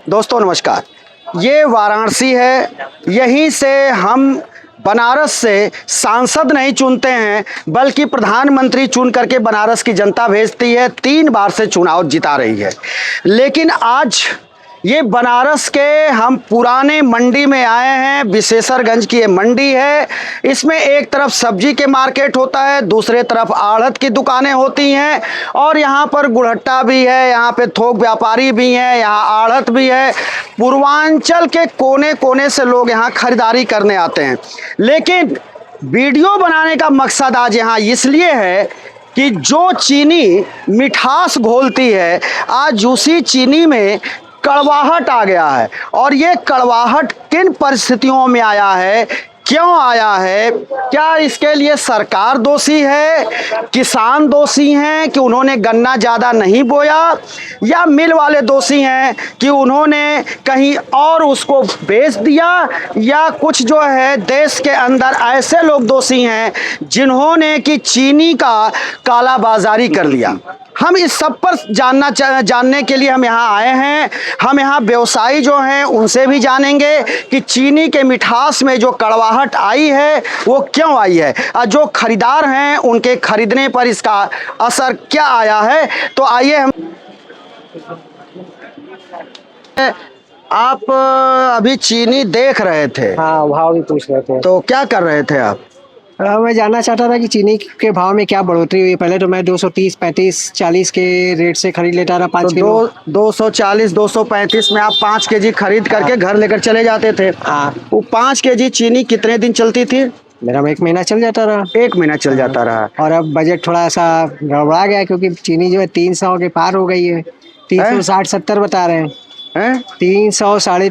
दोस्तों नमस्कार, ये वाराणसी है। यहीं से हम बनारस से सांसद नहीं चुनते हैं बल्कि प्रधानमंत्री चुन करके बनारस की जनता भेजती है। 3 बार से चुनाव जिता रही है। लेकिन आज ये बनारस के हम पुराने मंडी में आए हैं। विशेषरगंज की ये मंडी है। इसमें एक तरफ सब्जी के मार्केट होता है, दूसरे तरफ आढ़त की दुकानें होती हैं और यहाँ पर गुड़हट्टा भी है, यहाँ पे थोक व्यापारी भी हैं, यहाँ आढ़त भी है। पूर्वांचल के कोने कोने से लोग यहाँ खरीदारी करने आते हैं। लेकिन वीडियो बनाने का मकसद आज यहाँ इसलिए है कि जो चीनी मिठास घोलती है, आज उसी चीनी में कड़वाहट आ गया है। और ये कड़वाहट किन परिस्थितियों में आया है, क्यों आया है, क्या इसके लिए सरकार दोषी है, किसान दोषी हैं कि उन्होंने गन्ना ज़्यादा नहीं बोया, या मिल वाले दोषी हैं कि उन्होंने कहीं और उसको बेच दिया, या कुछ जो है देश के अंदर ऐसे लोग दोषी हैं जिन्होंने कि चीनी का कालाबाजारी कर लिया। हम इस सब पर जानने के लिए हम यहाँ आए हैं। हम यहाँ व्यवसायी जो हैं उनसे भी जानेंगे कि चीनी के मिठास में जो कड़वाहट आई है वो क्यों आई है, और जो खरीदार हैं उनके खरीदने पर इसका असर क्या आया है। तो आइए हम आप अभी चीनी देख रहे थे। हाँ, भाव भी पूछ रहे थे। तो क्या कर रहे थे आप? मैं जानना चाहता था कि चीनी के भाव में क्या बढ़ोतरी हुई। पहले तो मैं 230, 35, 40 के रेट से खरीद लेता था 5 किलो। 240, 235 में आप 5 केजी खरीद करके घर लेकर चले जाते थे। हाँ, वो 5 केजी चीनी कितने दिन चलती थी? मेरा 1 महीना चल जाता रहा। 1 महीना चल जाता रहा। और अब बजट थोड़ा सा गड़बड़ा गया क्योंकि चीनी जो है 300 के पार हो गई है। 360-70 बता रहे हैं। 300, साढ़े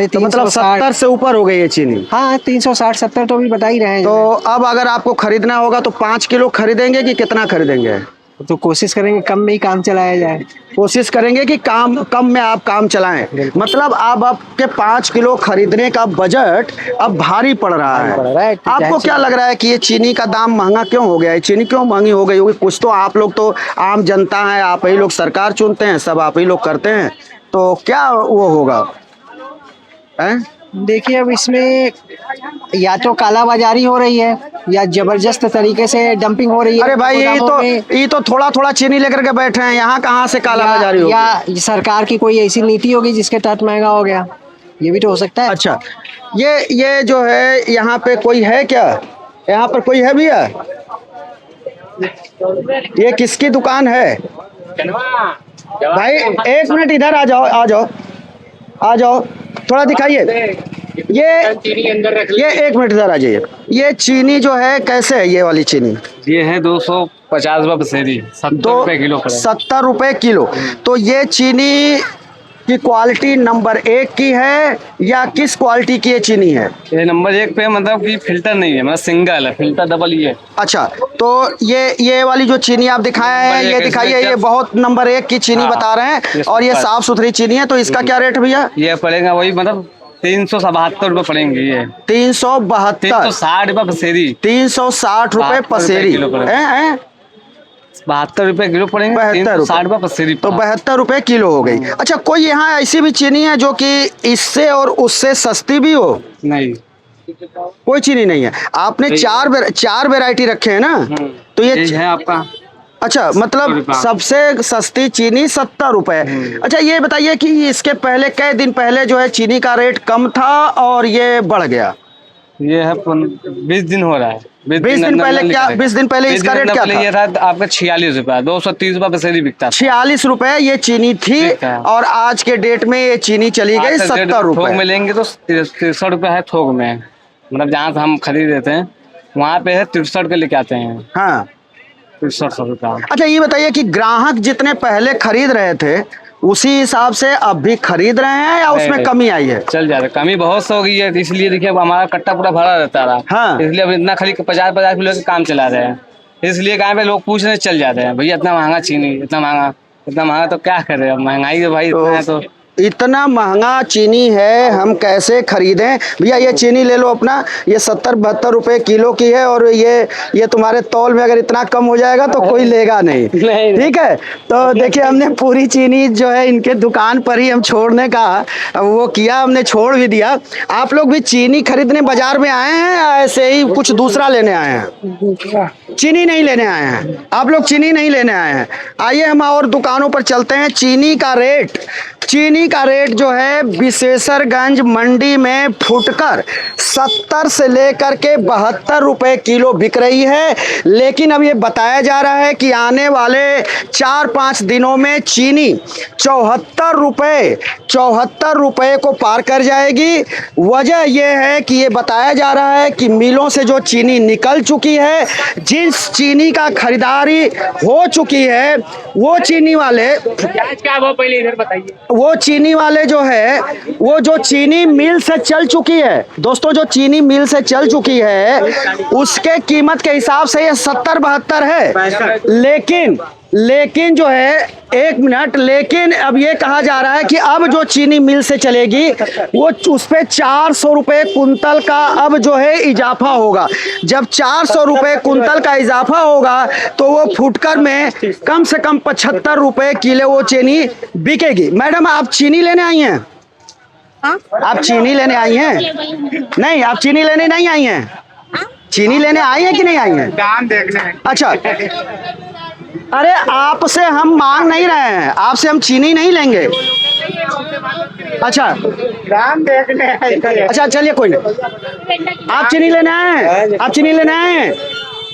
तो मतलब 70 से ऊपर हो गई है चीनी। हाँ, 360-70 तो भी बता ही रहे हैं। तो अब अगर आपको खरीदना होगा तो 5 किलो खरीदेंगे कि कितना खरीदेंगे? तो कोशिश करेंगे कम में ही काम चलाया जाए। कोशिश करेंगे कि कम में आप काम चलाएं। मतलब अब आपके 5 किलो खरीदने का बजट अब भारी पड़ रहा है। आपको क्या लग रहा है कि ये चीनी का दाम महंगा क्यों हो गया है? चीनी क्यों महंगी हो गई होगी? कुछ तो आप लोग तो आम जनता है, आप ही लोग सरकार चुनते हैं, सब आप ही लोग करते हैं, तो क्या वो होगा? देखिए, अब इसमें या तो कालाबाजारी हो रही है या जबरदस्त तरीके से डंपिंग हो रही है। अरे भाई, ये तो थोड़ा थोड़ा चीनी लेकर के बैठे हैं, यहाँ कहाँ से कालाबाजारी होगी? या सरकार की कोई ऐसी नीति होगी जिसके तहत महंगा हो गया, ये भी तो हो सकता है। अच्छा, ये जो है यहाँ पे कोई है क्या? यहाँ पर कोई है भैया? ये किसकी दुकान है भाई? 1 मिनट इधर आ जाओ, थोड़ा दिखाइए। ये 1 मिनट इधर आ जाइए। ये चीनी जो है कैसे है? ये वाली चीनी ये है 250 रुपये पसेरी, 70 रुपये किलो। 70 रुपये किलो। तो ये चीनी की क्वालिटी नंबर 1 की है या किस क्वालिटी की ये चीनी है? ये नंबर 1 पे मतलब कि फिल्टर नहीं है, मतलब सिंगल है, फिल्टर डबल ही है। अच्छा, तो ये वाली जो चीनी आप दिखाए हैं, ये दिखाइए, ये बहुत नंबर 1 की चीनी बता रहे हैं और ये साफ सुथरी चीनी है। तो इसका क्या रेट भैया? ये पड़ेगा वही मतलब 377 रुपये पड़ेंगे। ये 360 रुपये पसेरी। 360 रुपये पसेरी। 72 रुपये किलो पड़ेंगे। 72 रुपये पसेरी। तो 72 रुपये किलो हो गई। अच्छा, कोई यहाँ ऐसी भी चीनी है जो कि इससे और उससे सस्ती भी हो? नहीं, कोई चीनी नहीं है। आपने 4 वैरायटी रखे हैं ना? तो ये है आपका। अच्छा, मतलब सबसे सस्ती चीनी 70 रुपए। अच्छा, ये बताइए कि इसके पहले कई दिन पहले जो है चीनी का रेट कम था और ये बढ़ गया? ये है 20 दिन हो रहा है। 20 दिन पहले क्या? 20 दिन पहले इसका रेट क्या था? ये था आपका 46 रुपया, 230 रुपये पसेरी बिकता। 46 रुपए ये चीनी थी और आज के डेट में ये चीनी चली गई 70 रुपए। थोक में लेंगे तो 63 रुपये है थोक में, मतलब जहाँ से हम खरीद देते हैं वहाँ पे है 63 के लेके आते हैं। हाँ, 63 रुपया। अच्छा, ये बताइए कि ग्राहक जितने पहले खरीद रहे थे उसी हिसाब से अब भी खरीद रहे हैं या उसमें कमी आई है? चल जाता है, कमी बहुत हो गई है, इसलिए देखिए अब हमारा कट्टा पूरा भरा रहता रहा। हाँ, इसलिए अब इतना खरीद 50-50 किलो के काम चला रहे हैं। इसलिए कहाँ पे लोग पूछने चल जाते हैं, भैया इतना महंगा चीनी, इतना महंगा तो क्या करे, अब महंगाई है भाई। तो इतना महंगा चीनी है, हम कैसे खरीदें? भैया ये चीनी ले लो अपना, ये 70-72 रुपए किलो की है और ये तुम्हारे तौल में अगर इतना कम हो जाएगा तो कोई लेगा नहीं, ठीक है। तो देखिए हमने पूरी चीनी जो है इनके दुकान पर ही हम छोड़ने का वो किया, हमने छोड़ भी दिया। आप लोग भी चीनी खरीदने बाजार में आए हैं या ऐसे ही कुछ दूसरा लेने आए हैं? चीनी नहीं लेने आए हैं आप लोग, चीनी नहीं लेने आए हैं। आइए हम और दुकानों पर चलते हैं। चीनी का रेट जो है विशेषरगंज मंडी में फुटकर 70 से लेकर के 72 रुपए किलो बिक रही है। लेकिन अब ये बताया जा रहा है कि आने वाले 4-5 दिनों में चीनी 74 रुपए को पार कर जाएगी। वजह यह है कि ये बताया जा रहा है कि मिलों से जो चीनी निकल चुकी है, जिस चीनी का खरीदारी हो चुकी है, वो चीनी वाले पहले इधर बताइए, वो चीनी वाले जो है, वो जो चीनी मिल से चल चुकी है दोस्तों, जो चीनी मिल से चल चुकी है उसके कीमत के हिसाब से ये 70-72 है। लेकिन जो है, एक मिनट, लेकिन अब ये कहा जा रहा है कि अब जो चीनी मिल से चलेगी वो उस पे 400 रुपए कुंतल का अब जो है इजाफा होगा। जब 400 रुपए कुंतल का इजाफा होगा तो वो फुटकर में कम से कम 75 रुपए किलो वो चीनी बिकेगी। मैडम आप चीनी लेने आई हैं? आप चीनी लेने आई हैं? नहीं, आप चीनी लेने नहीं आई हैं। चीनी लेने आई हैं कि नहीं आई हैं? दाम देखने। अच्छा, अरे आपसे हम मांग नहीं रहे हैं, आपसे हम चीनी नहीं लेंगे। अच्छा, दाम देखने। अच्छा चलिए कोई नहीं। आप चीनी लेने आए हैं? आप चीनी लेने आए हैं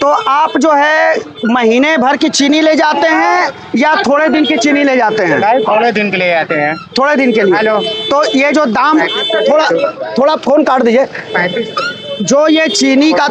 तो आप जो है महीने भर की चीनी ले जाते हैं या थोड़े दिन की चीनी ले जाते हैं? थोड़े दिन के लिए आते हैं। थोड़े दिन के लिए। हेलो। तो ये जो दाम, थोड़ा फोन काट दीजिए। जो ये चीनी का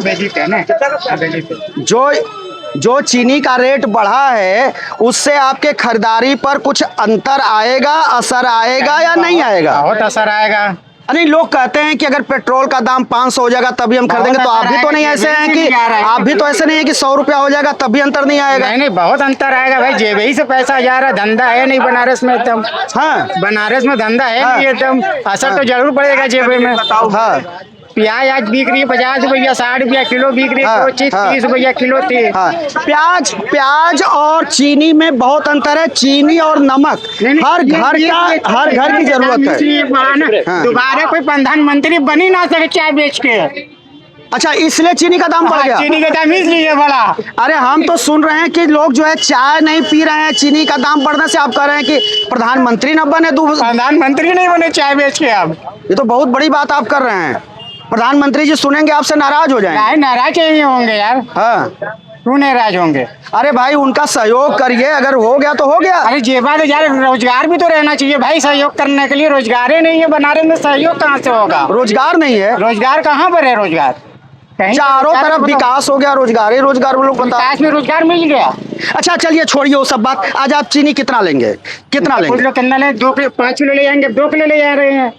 जो चीनी का रेट बढ़ा है उससे आपके खरीदारी पर कुछ अंतर आएगा, असर आएगा या नहीं आएगा? बहुत असर आएगा। नहीं, लोग कहते हैं कि अगर पेट्रोल का दाम 500 हो जाएगा तभी हम खरीदेंगे, तो आप भी तो नहीं ऐसे हैं कि आप भी तो ऐसे नहीं है कि 100 रुपया हो जाएगा तभी अंतर नहीं आएगा? नहीं, बहुत अंतर आएगा भाई, जेब ही से पैसा जा रहा, धंधा है नहीं बनारस में एकदम। हाँ, बनारस में धंधा है नहीं एकदम, असर तो जरूर पड़ेगा जेब में। हाँ, प्याज आज बिक रही है 50 रुपया, 60 रुपया किलो बिक रही है, 30 रुपया किलो थी। हाँ, प्याज और चीनी में बहुत अंतर है। चीनी और नमक हर घर की जरूरत है। दोबारा कोई प्रधानमंत्री बन ही ना सके चाय बेच के। अच्छा, इसलिए चीनी का दाम बढ़ गया? चीनी का दाम इसलिए बढ़ा। अरे हम तो सुन रहे हैं कि लोग जो है चाय नहीं पी रहे हैं चीनी का दाम बढ़ने से। आप कह रहे हैं कि प्रधानमंत्री न बने, प्रधानमंत्री नहीं बने चाय बेच के। अब ये तो बहुत बड़ी बात आप कर रहे हैं। प्रधानमंत्री जी सुनेंगे आपसे नाराज हो जाएंगे। नहीं, नाराज नहीं होंगे यार। हाँ, क्यों नाराज होंगे? अरे भाई उनका सहयोग करिए, अगर हो गया तो हो गया। अरे ये बात है यार, रोजगार भी तो रहना चाहिए भाई, सहयोग करने के लिए। रोजगार ही नहीं है बनारस में, सहयोग कहाँ से होगा? रोजगार नहीं है, रोजगार कहाँ पर है? रोजगार चारों तरफ विकास हो गया, रोजगार ही रोजगार। वो लोग विकास में रोजगार मिल गया। अच्छा चलिए छोड़िए वो सब बात। आज आप चीनी कितना लेंगे? कितना लेंगे? 2 किलो 5 किलो ले जाएंगे, 2 किलो ले जा रहे हैं।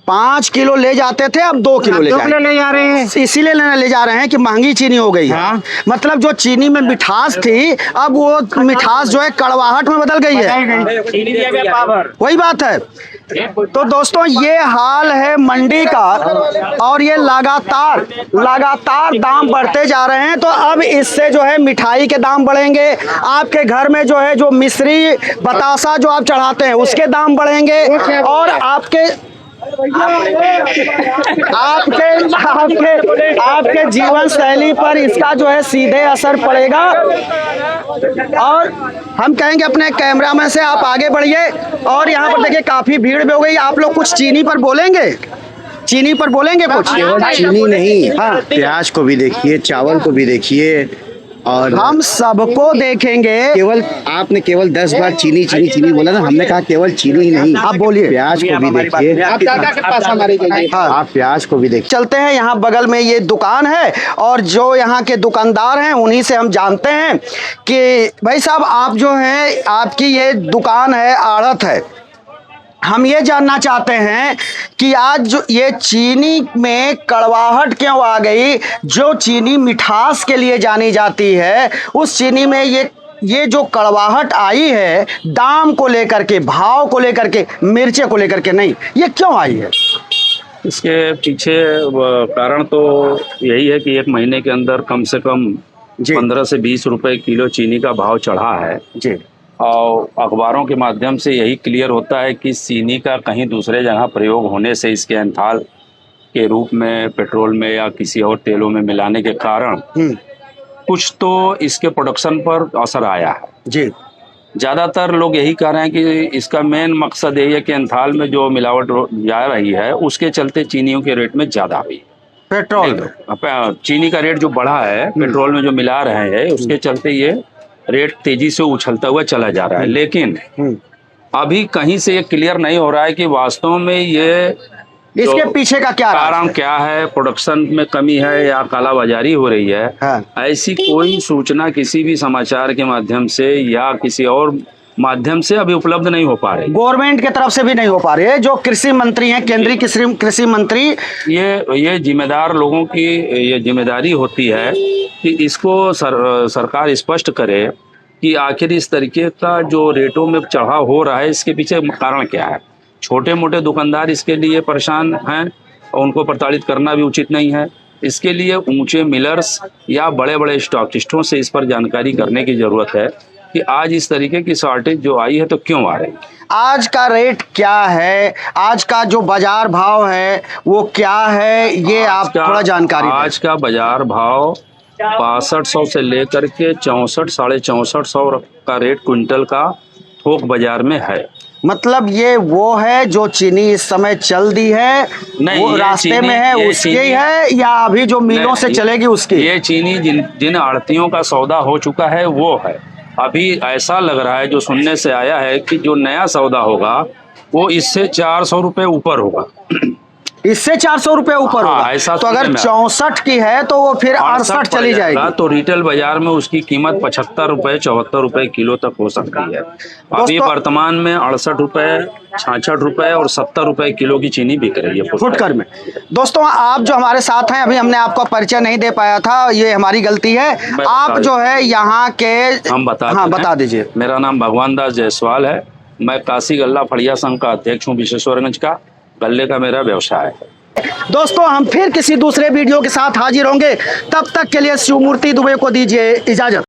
5 किलो ले जाते थे, अब 2 किलो ले जा रहे हैं। इसीलिए ले जा रहे हैं कि महंगी चीनी हो गई है। हाँ। मतलब जो चीनी में मिठास थी अब वो मिठास जो है कड़वाहट में बदल गई है। वही बात है। तो दोस्तों ये हाल है मंडी का और ये लगातार दाम बढ़ते जा रहे हैं। तो अब इससे जो है मिठाई के दाम बढ़ेंगे, आपके घर में जो है जो मिश्री बतासा जो आप चढ़ाते हैं उसके दाम बढ़ेंगे और आपके जीवन शैली पर इसका जो है सीधे असर पड़ेगा। और हम कहेंगे अपने कैमरामैन से आप आगे बढ़िए। और यहाँ पर देखिए काफी भीड़ भी हो गई। आप लोग कुछ चीनी पर बोलेंगे? चीनी पर बोलेंगे कुछ? चीनी नहीं, हाँ, प्याज को भी देखिए, चावल को भी देखिए, और हम सबको देखेंगे। केवल आपने केवल 10 बार चीनी चीनी चीनी बोला ना, हमने कहा केवल चीनी ही नहीं, आप बोलिए। प्याज को भी देखिए। हाँ, प्याज को भी देखिए। चलते हैं, यहाँ बगल में ये दुकान है और जो यहाँ के दुकानदार हैं उन्हीं से हम जानते हैं कि भाई साहब आप जो हैं, आपकी ये दुकान है, आड़त है, हम ये जानना चाहते हैं कि आज जो ये चीनी में कड़वाहट क्यों आ गई? जो चीनी मिठास के लिए जानी जाती है उस चीनी में ये ये जो कड़वाहट आई है दाम को लेकर के, भाव को लेकर के, मिर्चे को लेकर के नहीं, ये क्यों आई है? इसके पीछे कारण तो यही है कि एक महीने के अंदर कम से कम जी। 15 से 20 रुपए किलो चीनी का भाव चढ़ा है। जी। और अखबारों के माध्यम से यही क्लियर होता है कि चीनी का कहीं दूसरे जगह प्रयोग होने से इसके एंथाल के रूप में पेट्रोल में या किसी और तेलों में मिलाने के कारण कुछ तो इसके प्रोडक्शन पर असर आया है। जी। ज़्यादातर लोग यही कह रहे हैं कि इसका मेन मकसद यही है कि एंथाल में जो मिलावट जा रही है उसके चलते चीनियों के रेट में ज़्यादा हुई। पेट्रोल में चीनी का रेट जो बढ़ा है पेट्रोल में जो मिला रहे हैं उसके चलते ये रेट तेजी से उछलता हुआ चला जा रहा है। लेकिन अभी कहीं से ये क्लियर नहीं हो रहा है कि वास्तव में ये इसके पीछे का क्या कारण क्या है, प्रोडक्शन में कमी है या कालाबाजारी हो रही है। हाँ। ऐसी कोई सूचना किसी भी समाचार के माध्यम से या किसी और माध्यम से अभी उपलब्ध नहीं हो पा रही। गवर्नमेंट की तरफ से भी नहीं हो पा रही है। जो कृषि मंत्री हैं, केंद्रीय कृषि मंत्री, ये जिम्मेदार लोगों की ये जिम्मेदारी होती है कि इसको सरकार स्पष्ट करे कि आखिर इस तरीके का जो रेटों में चढ़ाव हो रहा है इसके पीछे कारण क्या है। छोटे मोटे दुकानदार इसके लिए परेशान हैं और उनको प्रताड़ित करना भी उचित नहीं है। इसके लिए ऊंचे मिलर्स या बड़े बड़े स्टॉकिस्टों से इस पर जानकारी करने की जरूरत है कि आज इस तरीके की शॉर्टेज जो आई है तो क्यों आ रही है, आज का रेट क्या है, आज का जो बाजार भाव है वो क्या है, ये आप थोड़ा जानकारी दें। आज का बाजार भाव 6200 से लेकर के 64, 6450 का रेट क्विंटल का थोक बाजार में है। मतलब ये वो है जो चीनी इस समय चल दी है, नहीं, वो रास्ते में है उसकी है या अभी जो मिलों से चलेगी उसकी? ये चीनी जिन आड़तियों का सौदा हो चुका है वो है। अभी ऐसा लग रहा है जो सुनने से आया है कि जो नया सौदा होगा वो इससे 400 रुपये ऊपर होगा। इससे 400 रुपये ऊपर होगा। ऐसा तो अगर 64 की है तो वो फिर 68 चली जाएगी। तो रिटेल बाजार में उसकी कीमत 75 रुपए 74 रुपए किलो तक हो सकती है। अभी वर्तमान में 68 रुपए 66 रुपए और 70 रुपए किलो की चीनी बिक रही है फुटकर में। दोस्तों आप जो हमारे साथ हैं, अभी हमने आपको परिचय नहीं दे पाया था, ये हमारी गलती है। आप जो है यहाँ के हम बता दीजिए। मेरा नाम भगवान दास जायसवाल है। मैं काशी गल्ला फड़िया संघ का अध्यक्ष हूँ विश्वेश्वरगंज का। गल्ले का मेरा व्यवसाय है। दोस्तों हम फिर किसी दूसरे वीडियो के साथ हाजिर होंगे, तब तक के लिए शिवमूर्ति दुबे को दीजिए इजाजत।